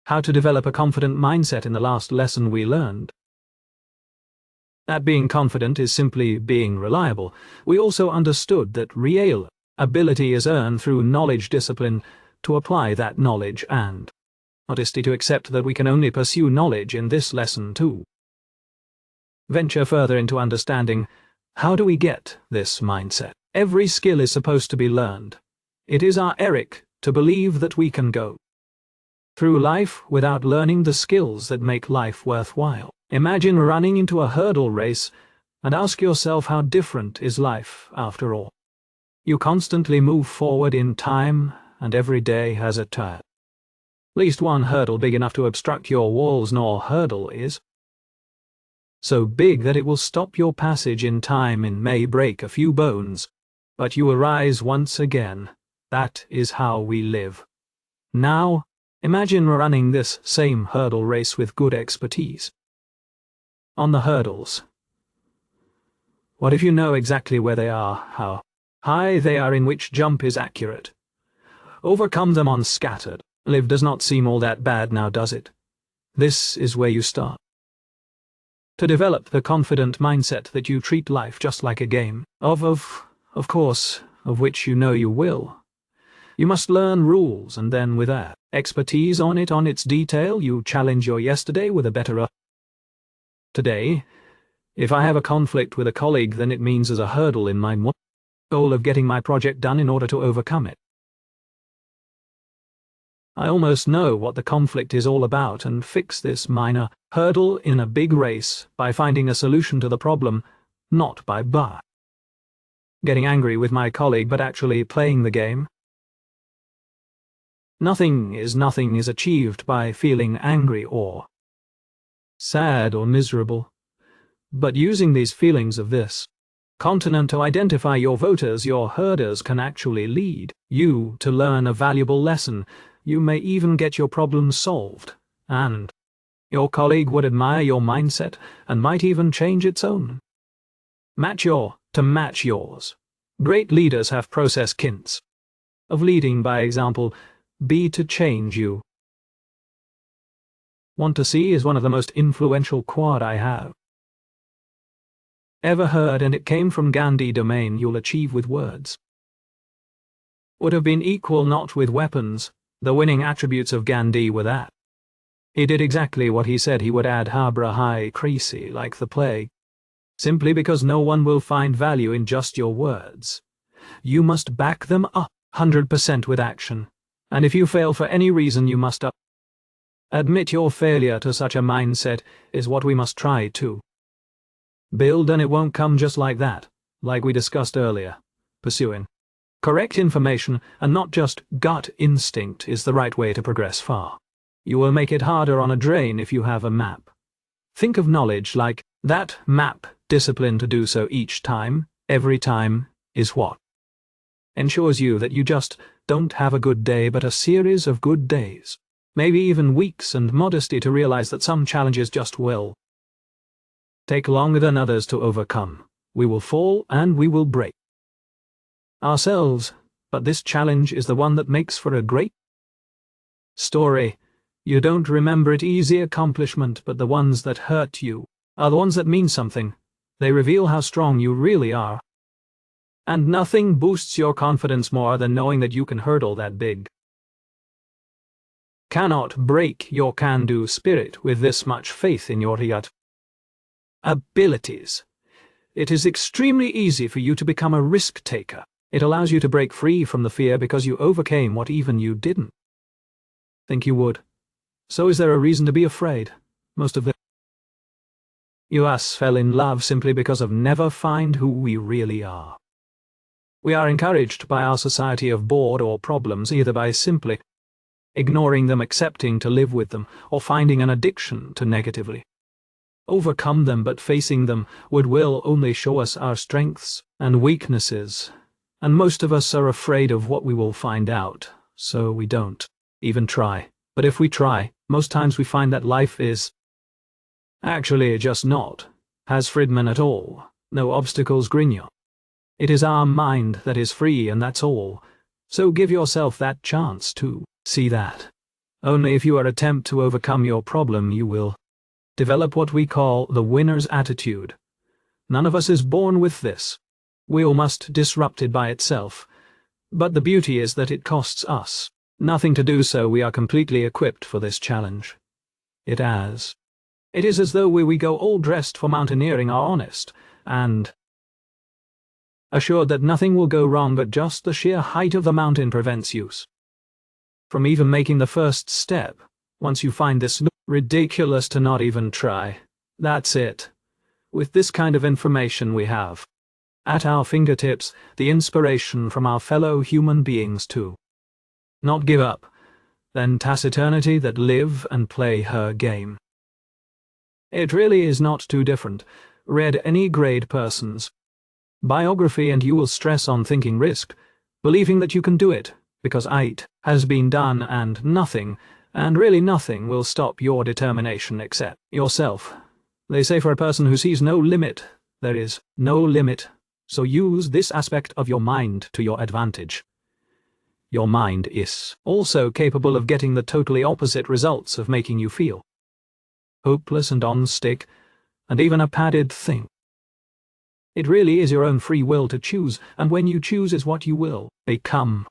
how to develop a confident mindset in the last lesson we learned. That being confident is simply being reliable. We also understood that real ability is earned through knowledge discipline to apply that knowledge and modesty to accept that we can only pursue knowledge in this lesson too. Venture further into understanding, how do we get this mindset? Every skill is supposed to be learned. It is our Eric to believe that we can go through life without learning the skills that make life worthwhile. Imagine running into a hurdle race and ask yourself, how different is life after all? You constantly move forward in time, and every day has a turn. At least one hurdle big enough to obstruct your walls, nor hurdle is so big that it will stop your passage in time and may break a few bones, but you arise once again. That is how we live. Now, imagine running this same hurdle race with good expertise. On the hurdles, what if you know exactly where they are, how high they are, in which jump is accurate? Overcome them on scattered. Live does not seem all that bad now, does it? This is where you start to develop the confident mindset that you treat life just like a game, of course, of which you know you will. You must learn rules, and then with that expertise on its detail, you challenge your yesterday with a better today. If I have a conflict with a colleague, then it means there's a hurdle in my goal of getting my project done in order to overcome it. I almost know what the conflict is all about and fix this minor hurdle in a big race by finding a solution to the problem, not by getting angry with my colleague, but actually playing the game. Nothing is achieved by feeling angry or sad or miserable, but using these feelings of this continent to identify your voters, your herders, can actually lead you to learn a valuable lesson. You may even get your problems solved, and your colleague would admire your mindset and might even change its own. Match yours. Great leaders have process kinds of leading by example. Be to change you want to see is one of the most influential quote I have ever heard, and it came from Gandhi. Domain you'll achieve with words would have been equal not with weapons. The winning attributes of Gandhi were that he did exactly what he said he would, add habra hai krisi, like the plague. Simply because no one will find value in just your words. You must back them up 100% with action, and if you fail for any reason, you must admit your failure to such a mindset is what we must try to build, and it won't come just like that, like we discussed earlier. Pursuing correct information and not just gut instinct is the right way to progress far. You will make it harder on a drain if you have a map. Think of knowledge like that map. Discipline to do so each time, every time, is what ensures you that you just don't have a good day but a series of good days, maybe even weeks, and modesty to realize that some challenges just will take longer than others to overcome. We will fall and we will break ourselves, but this challenge is the one that makes for a great story. You don't remember it easy accomplishment, but the ones that hurt you are the ones that mean something. They reveal how strong you really are. And nothing boosts your confidence more than knowing that you can hurdle that big cannot break your can-do spirit with this much faith in your abilities. It is extremely easy for you to become a risk-taker. It allows you to break free from the fear because you overcame what even you didn't think you would. So is there a reason to be afraid? Most of us fell in love simply because of never find who we really are. We are encouraged by our society of bored or problems either by simply ignoring them, accepting to live with them, or finding an addiction to negatively overcome them, but facing them will only show us our strengths and weaknesses, and most of us are afraid of what we will find out, so we don't even try. But if we try, most times we find that life is actually just not has Friedman at all. No obstacles grin you. It is our mind that is free, and that's all. So give yourself that chance to see that. Only if you attempt to overcome your problem you will develop what we call the winner's attitude. None of us is born with this. We all must disrupt it by itself. But the beauty is that it costs us nothing to do so. We are completely equipped for this challenge. It is as though we go all dressed for mountaineering, are honest, and assured that nothing will go wrong, but just the sheer height of the mountain prevents you from even making the first step. Once you find this, ridiculous to not even try. That's it. With this kind of information we have at our fingertips the inspiration from our fellow human beings to not give up, then taciturnity that live and play her game. It really is not too different. Read any grade person's biography and you will stress on thinking risk, believing that you can do it, because it has been done and nothing, and really nothing, will stop your determination except yourself. They say for a person who sees no limit, there is no limit, so use this aspect of your mind to your advantage. Your mind is also capable of getting the totally opposite results, of making you feel hopeless and on stick, and even a padded thing. It really is your own free will to choose, and when you choose is what you will become.